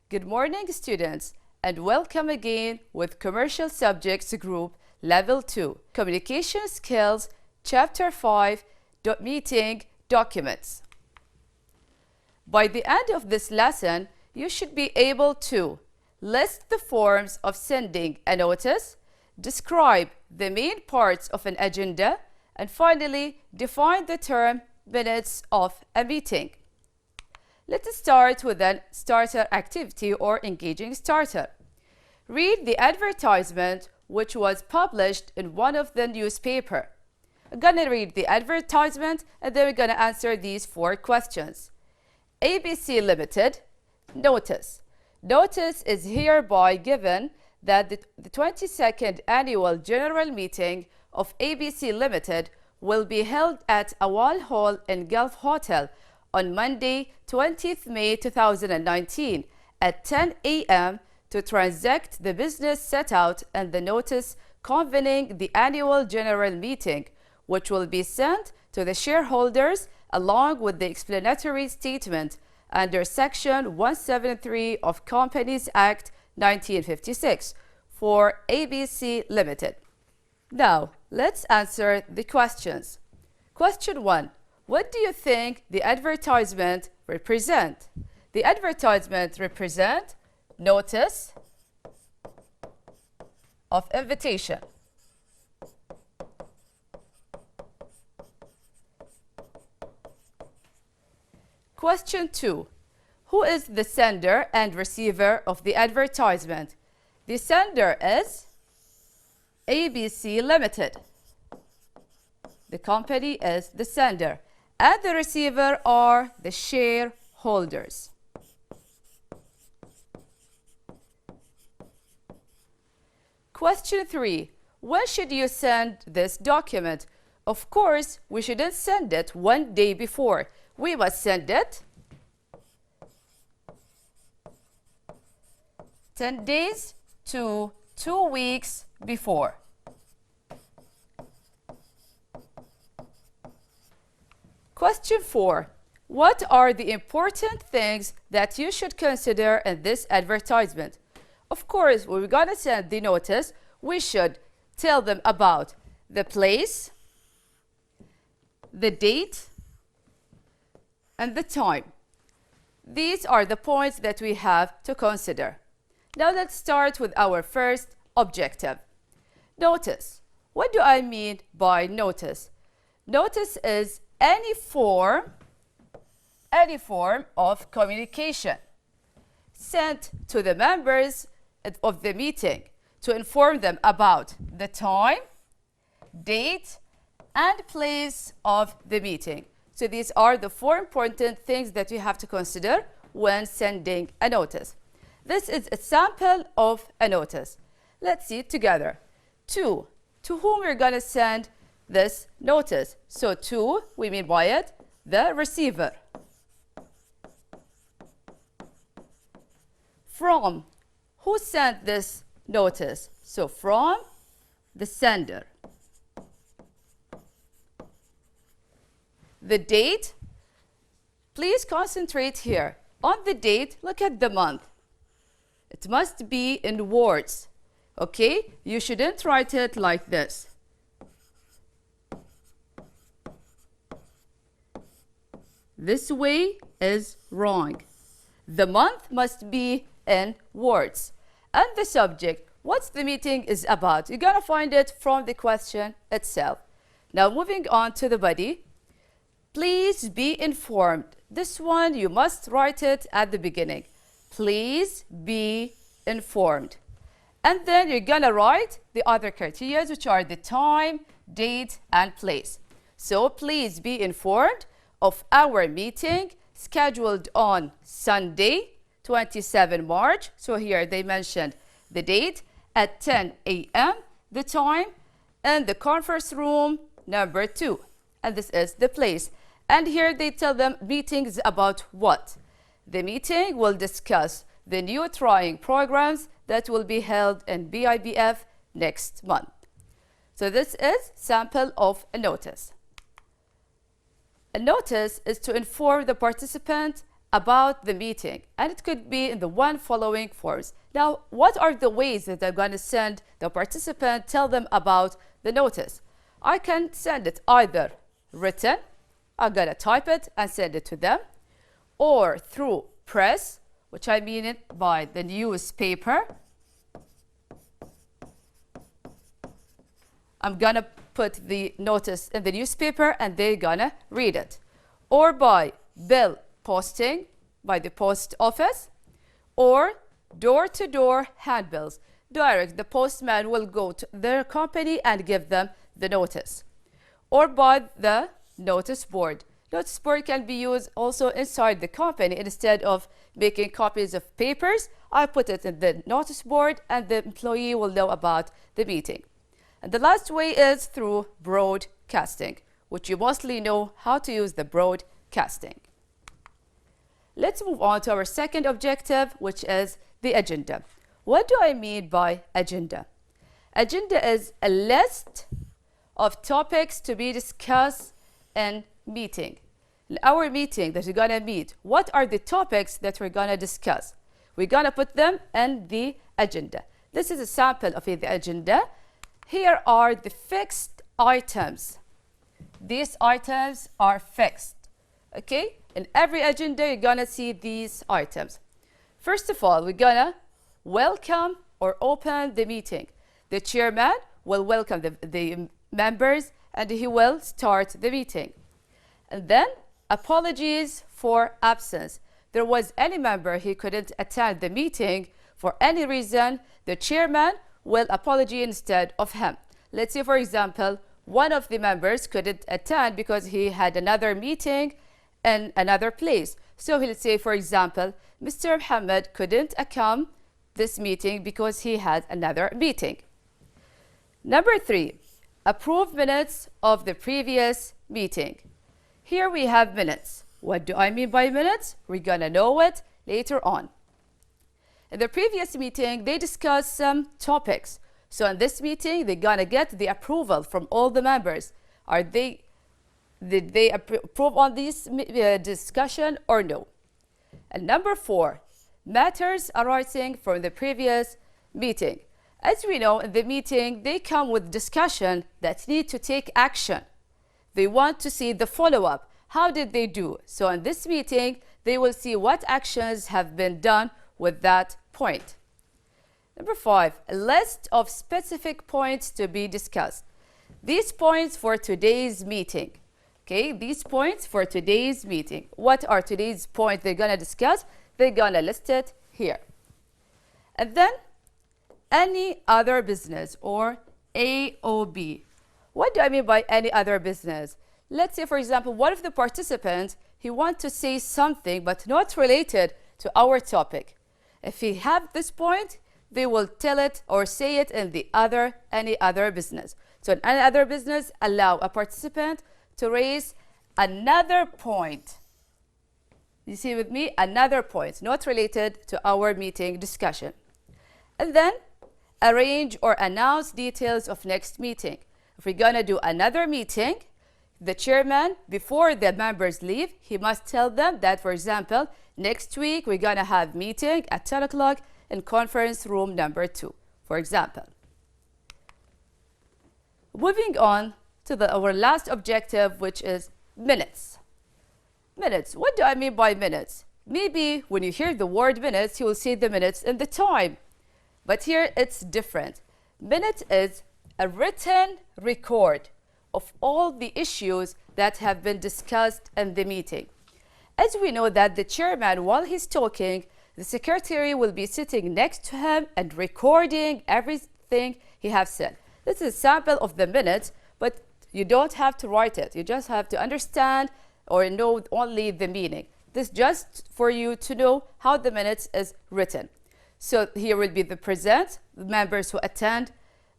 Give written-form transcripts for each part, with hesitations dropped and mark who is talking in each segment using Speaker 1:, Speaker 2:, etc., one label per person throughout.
Speaker 1: Good morning, students, and welcome again with Commercial Subjects Group Level 2, Communication Skills, Chapter 5, Meeting Documents. By the end of this lesson, you should be able to list the forms of sending a notice, describe the main parts of an agenda, and finally, define the term minutes of a meeting. Let's start with a starter activity or engaging starter. Read the advertisement which was published in one of the newspaper. I'm gonna read the advertisement and then we're gonna answer these 4 questions. ABC Limited, notice. Notice is hereby given that the 22nd annual general meeting of ABC Limited will be held at Awal Hall in Gulf Hotel on Monday, 20th May 2019 at 10 a.m. to transact the business set out in the notice convening the annual general meeting, which will be sent to the shareholders along with the explanatory statement under Section 173 of Companies Act 1956 for ABC Limited. Now, let's answer the questions. Question 1. What do you think the advertisement represent? The advertisement represent notice of invitation. Question 2. Who is the sender and receiver of the advertisement? The sender is ABC Limited. The company is the sender. And the receiver are the shareholders. Question 3. When should you send this document? Of course, we shouldn't send it one day before. We must send it 10 days to 2 weeks before. Question 4. What are the important things that you should consider in this advertisement? Of course, when we're going to send the notice, we should tell them about the place, the date, and the time. These are the points that we have to consider. Now let's start with our first objective. Notice. What do I mean by notice? Notice is any form of communication sent to the members of the meeting to inform them about the time, date, and place of the meeting. So these are the 4 important things that you have to consider when sending a notice. This is a sample of a notice. Let's see it together. To whom we're going to send this notice. So to, we mean by it, the receiver. From, who sent this notice? So from the sender. The date, please concentrate here. On the date, look at the month. It must be in words, okay? You shouldn't write it like this. This way is wrong. The month must be in words. And the subject, what the meeting is about, you're gonna find it from the question itself. Now moving on to the body. Please be informed. This one, you must write it at the beginning. Please be informed. And then you're gonna write the other criteria, which are the time, date, and place. So please be informed of our meeting scheduled on Sunday, 27 March. So here they mentioned the date at 10 a.m., the time, and the conference room number 2. And this is the place. And here they tell them meetings about what? The meeting will discuss the new trying programs that will be held in BIBF next month. So this is sample of a notice. A notice is to inform the participant about the meeting, and it could be in the one following forms. Now, what are the ways that I'm going to send the participant, tell them about the notice? I can send it either written, I'm going to type it and send it to them, or through press, which I mean it by the newspaper. I'm going to put the notice in the newspaper and they're going to read it. Or by bill posting by the post office, or door-to-door handbills. Direct, the postman will go to their company and give them the notice. Or by the notice board. Notice board can be used also inside the company. Instead of making copies of papers, I put it in the notice board and the employee will know about the meeting. And the last way is through broadcasting, which you mostly know how to use the broadcasting. Let's move on to our second objective, which is the agenda. What do I mean by agenda? Agenda is a list of topics to be discussed in meeting. In our meeting that we're going to meet, what are the topics that we're going to discuss? We're going to put them in the agenda. This is a sample of the agenda. Here are the fixed items. These items are fixed. Okay? In every agenda, you're going to see these items. First of all, we're going to welcome or open the meeting. The chairman will welcome the members and he will start the meeting. And then, apologies for absence. There was any member who couldn't attend the meeting for any reason, the chairman will apologize instead of him. Let's say, for example, one of the members couldn't attend because he had another meeting in another place. So he'll say, for example, Mr. Muhammad couldn't come this meeting because he had another meeting. Number 3, approve minutes of the previous meeting. Here we have minutes. What do I mean by minutes? We're going to know it later on. In the previous meeting, they discussed some topics. So in this meeting, they're going to get the approval from all the members. Did they approve on this discussion or no? And number 4, matters arising from the previous meeting. As we know, in the meeting, they come with discussion that need to take action. They want to see the follow-up. How did they do? So in this meeting, they will see what actions have been done with that point. Number 5, a list of specific points to be discussed. These points for today's meeting. Okay, these points for today's meeting. What are today's points they're going to discuss? They're going to list it here. And then, any other business or AOB. What do I mean by any other business? Let's say, for example, one of the participants, he wants to say something but not related to our topic. If he have this point, they will tell it or say it in the any other business. So in any other business, allow a participant to raise another point. You see with me? Another point, not related to our meeting discussion. And then arrange or announce details of next meeting. If we're going to do another meeting, the chairman, before the members leave, he must tell them that, for example, next week we're going to have meeting at 10 o'clock in conference room number 2, for example. Moving on to our last objective, which is minutes. Minutes. What do I mean by minutes? Maybe when you hear the word minutes, you will see the minutes and the time. But here it's different. Minute is a written record of all the issues that have been discussed in the meeting. As we know that the chairman, while he's talking, the secretary will be sitting next to him and recording everything he has said. This is a sample of the minutes, but you don't have to write it. You just have to understand or know only the meaning. This just for you to know how the minutes is written. So here will be the present, the members who attend,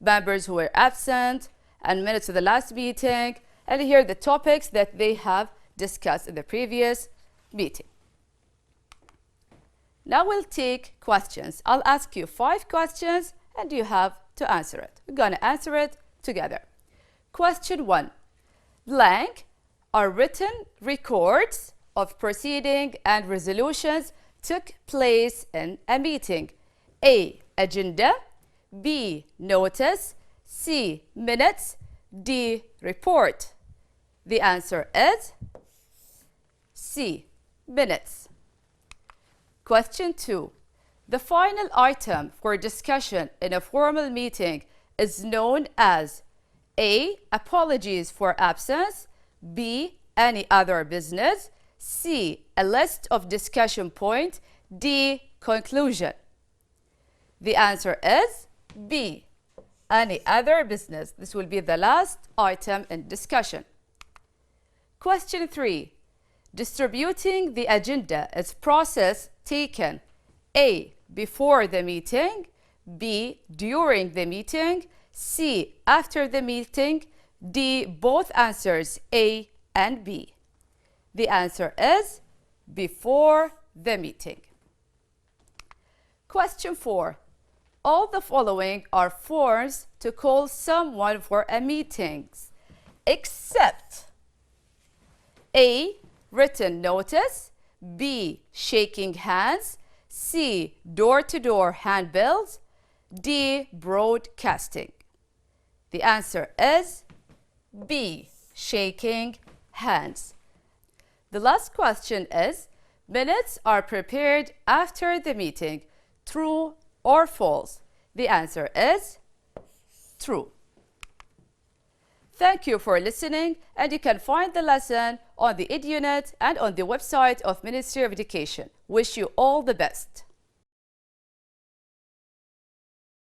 Speaker 1: members who were absent, and minutes of the last meeting, and here the topics that they have discussed in the previous meeting. Now we'll take questions. I'll ask you 5 questions and you have to answer it. We're going to answer it together. Question 1. Blank are written records of proceeding and resolutions took place in a meeting? A. Agenda. B. Notice. C. Minutes. D. Report. The answer is C. Minutes. Question 2. The final item for discussion in a formal meeting is known as A. Apologies for absence. B. Any other business. C. A list of discussion points. D. Conclusion. The answer is B. Any other business. This will be the last item in discussion. Question 3. Distributing the agenda is process taken A. Before the meeting. B. During the meeting. C. After the meeting. D. Both answers A and B. The answer is before the meeting. Question 4. All the following are forms to call someone for a meeting, except A. Written notice. B. Shaking hands. C. Door-to-door handbills. D. Broadcasting. The answer is B. Shaking hands. The last question is, minutes are prepared after the meeting. True or false? The answer is true. Thank you for listening, and you can find the lesson on the EdUnit and on the website of Ministry of Education. Wish you all the best.